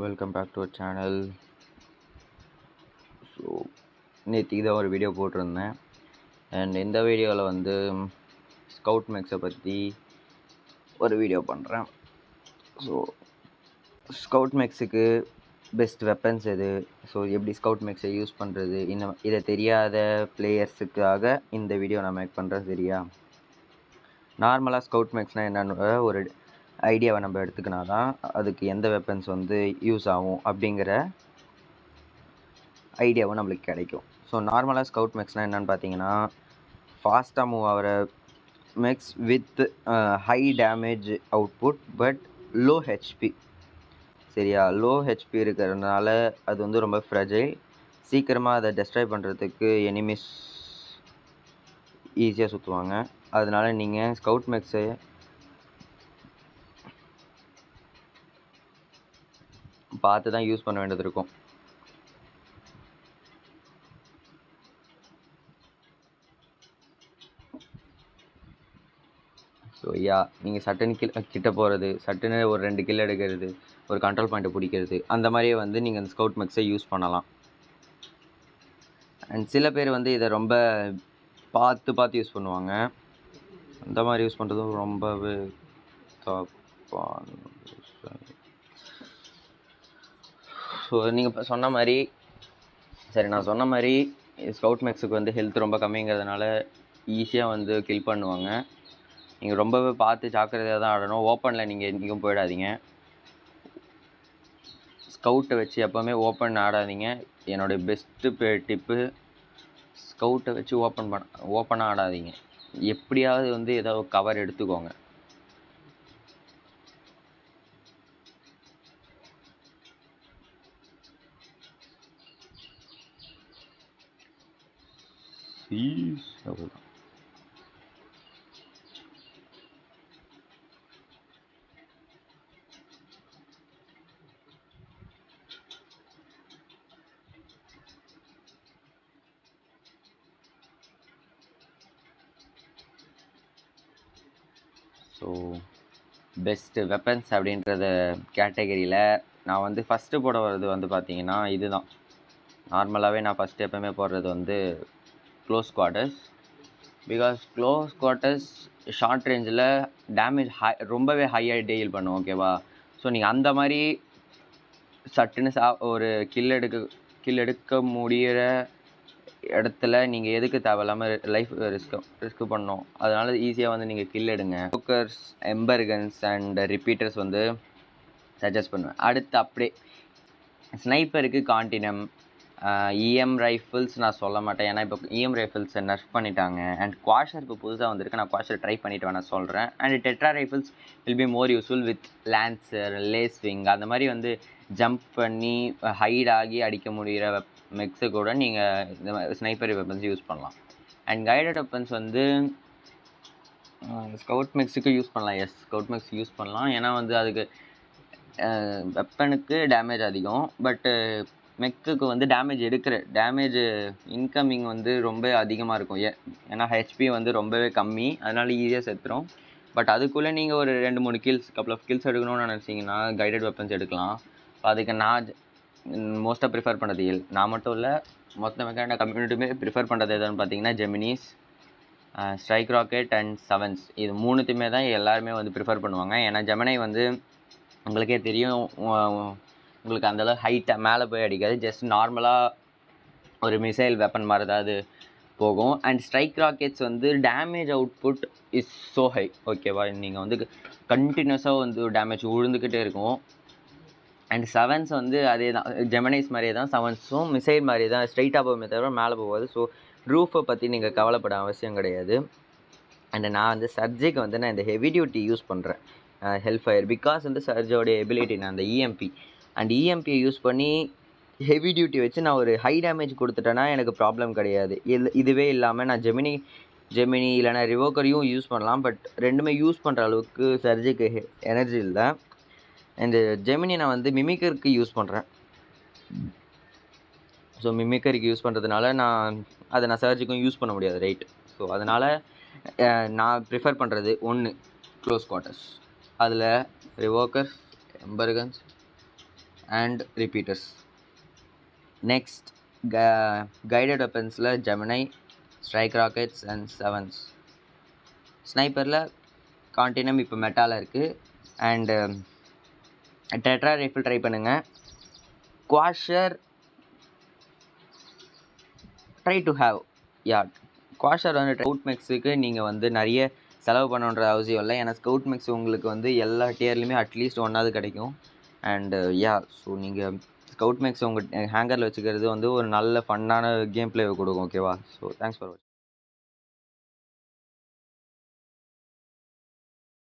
Welcome back to our channel. So நேற்றுக்கு தான் ஒரு வீடியோ போட்டிருந்தேன். அண்ட் இந்த வீடியோவில் வந்து ஸ்கவுட் மேக்ஸை பற்றி ஒரு வீடியோ பண்ணுறேன். ஸோ ஸ்கவுட் மேக்ஸுக்கு பெஸ்ட் வெப்பன்ஸ் எது, ஸோ எப்படி ஸ்கவுட் மேக்ஸை யூஸ் பண்ணுறது, இன்னும் இதை தெரியாத பிளேயர்ஸுக்காக இந்த வீடியோ நான் மேக் பண்ணுறேன். சரியா? நார்மலாக ஸ்கவுட் மேக்ஸ்னால் என்னென்னு ஒரு ஐடியாவை நம்ம எடுத்துக்கினா தான் அதுக்கு எந்த வெப்பன்ஸ் வந்து யூஸ் ஆகும் அப்படிங்கிற ஐடியாவும் நம்மளுக்கு கிடைக்கும். ஸோ நார்மலாக ஸ்கவுட் மேக்ஸ்னால் என்னென்னு பார்த்தீங்கன்னா, ஃபாஸ்ட்டாக மூவ் ஆகிற mages with high damage output but low HP. சரியா? லோ ஹெச்பி இருக்கிறதுனால அது வந்து ரொம்ப ஃப்ரெஜைல். சீக்கிரமாக அதை டெஸ்ட்ராய் பண்ணுறதுக்கு எனிமிஸ் ஈஸியாக சுற்றுவாங்க. அதனால நீங்கள் ஸ்கவுட் மேக்ஸை பார்த்து தான் யூஸ் பண்ண வேண்டியது இருக்கும். ஸோ நீங்கள் சட்டுன்னு கிட்ட போகிறது, சட்டுன்னு ஒரு 2 கில் எடுக்கிறது, ஒரு கண்ட்ரோல் பாயிண்ட்டை பிடிக்கிறது, அந்த மாதிரியே வந்து நீங்கள் அந்த ஸ்கவுட் மேக்ஸை யூஸ் பண்ணலாம். அண்ட் சில பேர் வந்து இதை ரொம்ப பார்த்து யூஸ் பண்ணுவாங்க. அந்த மாதிரி யூஸ் பண்ணுறதும் ரொம்பவே தப்பான. ஸோ நீங்கள் சொன்ன மாதிரி நான் சொன்ன மாதிரி ஸ்கவுட் மேக்ஸுக்கு வந்து ஹெல்த் ரொம்ப கம்மிங்கிறதுனால ஈஸியாக வந்து கில் பண்ணுவாங்க. நீங்கள் ரொம்பவே பார்த்து ஜாக்கிரதையாக தான் ஆடணும். ஓப்பனில் நீங்கள் எங்கேயும் போயிடாதீங்க. ஸ்கவுட்டை வச்சு எப்போவுமே ஓப்பன் ஆடாதீங்க. என்னுடைய பெஸ்ட்டு டிப்பு, ஸ்கவுட்டை வச்சு ஓப்பனாக ஆடாதீங்க. எப்படியாவது வந்து ஏதோ கவர் எடுத்துக்கோங்க. அவ்வளோதான். ஸோ பெஸ்ட்டு வெப்பன்ஸ் அப்படின்றத கேட்டகரியில் நான் வந்து ஃபஸ்ட்டு போட வர்றது வந்து பார்த்தீங்கன்னா இதுதான். நார்மலாகவே நான் ஃபஸ்ட்டு எப்போவுமே போடுறது வந்து close quarters. Because close quarters short ரேஞ்சில் டேமேஜ் ரொம்பவே ஹையாக டீல் பண்ணும். ஓகேவா? ஸோ நீங்கள் அந்த மாதிரி சட்டுன்னு ஒரு கில் எடுக்க முடிகிற இடத்துல நீங்கள் எதுக்கு தேவையில்லாமல் லைஃப் ரிஸ்க் பண்ணணும். அதனால் ஈஸியாக வந்து நீங்கள் கில் எடுங்க. ஃபோக்கர்ஸ், எம்பர்கன்ஸ் அண்ட் ரிப்பீட்டர்ஸ் வந்து சஜஸ்ட் பண்ணுவேன். அடுத்து அப்படியே ஸ்னைப்பருக்கு கான்டினம், இஎம் ரைஃபிள்ஸ் நான் சொல்ல மாட்டேன், ஏன்னா இப்போ இஎம் ரைஃபிள்ஸை நர்ஃப் பண்ணிட்டாங்க. அண்ட் குவாஷர் இப்போ புதுசாக வந்திருக்கு. நான் குவாஷர் ட்ரை பண்ணிவிட்டு வேணால் சொல்கிறேன். And tetra rifles will be more useful with lancer, lacewing, அந்த மாதிரி வந்து ஜம்ப் பண்ணி ஹைட் ஆகி அடிக்க முடிகிற மெக்ஸை கூட நீங்கள் இந்த ஸ்னைப்பர் வெப்பன்ஸ் யூஸ் பண்ணலாம். அண்ட் கைடட் வெப்பன்ஸ் வந்து ஸ்கவுட் மேக்ஸுக்கு யூஸ் பண்ணலாம். எஸ், ஸ்கவுட் மேக்ஸ் யூஸ் பண்ணலாம். ஏன்னா வந்து அதுக்கு வெப்பனுக்கு டேமேஜ் அதிகம், பட்டு மெக்குக்கு வந்து டேமேஜ் இன்கமிங் வந்து ரொம்ப அதிகமாக இருக்கும். ஏன்னா ஹெச்பி வந்து ரொம்பவே கம்மி, அதனால ஈஸியாக செத்துரும். பட் அதுக்குள்ளே நீங்கள் ஒரு 2-3 கில்ஸ், கப்பல் ஆஃப் கில்ஸ் எடுக்கணும்னு நினச்சிங்கன்னா கைடட் வெப்பன்ஸ் எடுக்கலாம். இப்போ அதுக்கு நான் மோஸ்ட்டாக ப்ரிஃபர் பண்ணுறது நான் மட்டும் இல்லை, மொத்த மெக்கான கம்யூனிட்டியுமே ப்ரிஃபர் பண்ணுறது எதுன்னு பார்த்தீங்கன்னா ஜெமினிஸ், ஸ்ட்ரைக் ராக்கெட் அண்ட் செவன்ஸ். இது மூணுத்தையுமே தான் எல்லாருமே வந்து ப்ரிஃபர் பண்ணுவாங்க. ஏன்னா ஜெமினை வந்து உங்களுக்கே தெரியும், உங்களுக்கு அந்தளவு ஹைட்டாக மேலே போய் அடிக்காது. ஜஸ்ட் நார்மலாக ஒரு மிசைல் வெப்பன் மாதிரி தான் அது போகும். அண்ட் ஸ்ட்ரைக் ராக்கெட்ஸ் வந்து damage output is so high. ஓகேவா? நீங்கள் வந்து கண்டினியூஸாக வந்து டேமேஜ் விழுந்துக்கிட்டே இருக்கும். அண்ட் செவன்ஸ் வந்து அதே தான், ஜெமினைஸ் மாதிரியே தான் செவன்ஸும் மிசைல் மாதிரி தான், ஸ்ட்ரைட்டாக போகுமே தவிர மேலே போகாது. ஸோ ரூஃபை பற்றி நீங்கள் கவலைப்பட அவசியம் கிடையாது. அண்ட் நான் வந்து சர்ஜிக்கு வந்து நான் இந்த ஹெவி டியூட்டி யூஸ் பண்ணுறேன், ஹெல்ஃபயர். பிகாஸ் வந்து சர்ஜோடைய எபிலிட்டி நான் அந்த இஎம்பி அண்ட் இஎம்பியை யூஸ் பண்ணி ஹெவி டியூட்டி வச்சு நான் ஒரு ஹை டேமேஜ் கொடுத்துட்டேன்னா எனக்கு ப்ராப்ளம் கிடையாது. இதுவே இல்லாமல் நான் ஜெமினி இல்லைனா ரிவோக்கரையும் யூஸ் பண்ணலாம். பட் ரெண்டுமே யூஸ் பண்ணுற அளவுக்கு சர்ஜிக்கு எனர்ஜி இல்லை. இந்த ஜெமினி நான் வந்து மிமிக்கருக்கு யூஸ் பண்ணுறேன். ஸோ மிமிக்கருக்கு யூஸ் பண்ணுறதுனால நான் சர்ஜிக்கும் யூஸ் பண்ண முடியாது, ரைட்? ஸோ அதனால் நான் ப்ரிஃபர் பண்ணுறது க்ளோஸ் குவார்ட்டர்ஸ். அதில் revokers, embergans and repeaters. Next guided வெப்பன்ஸில் ஜெமினை, ஸ்ட்ரைக் ராக்கெட்ஸ் அண்ட் செவன்ஸ். ஸ்னைப்பரில் கான்டினம் இப்போ மெட்டாவில் இருக்குது. அண்டு டெட்ரா ரைஃபிள் ட்ரை பண்ணுங்கள். Quasar try to have. Quasar வந்து ஸ்கவுட் மேக்ஸுக்கு நீங்கள் வந்து நிறைய செலவு பண்ணுன்ற அவசியம் இல்லை. ஏன்னா ஸ்கவுட் மேக்ஸ் உங்களுக்கு வந்து எல்லா டியர்லையுமே அட்லீஸ்ட் ஒன்றாவது கிடைக்கும். அண்டு ஸோ நீங்கள் ஸ்கவுட் மேக்ஸ் உங்கள் ஹேங்கரில் வச்சுக்கிறது வந்து ஒரு நல்ல ஃபன்னான கேம் பிளேவை கொடுக்கும். ஓகேவா? ஸோ தேங்க்ஸ் ஃபார் வாட்சிங்.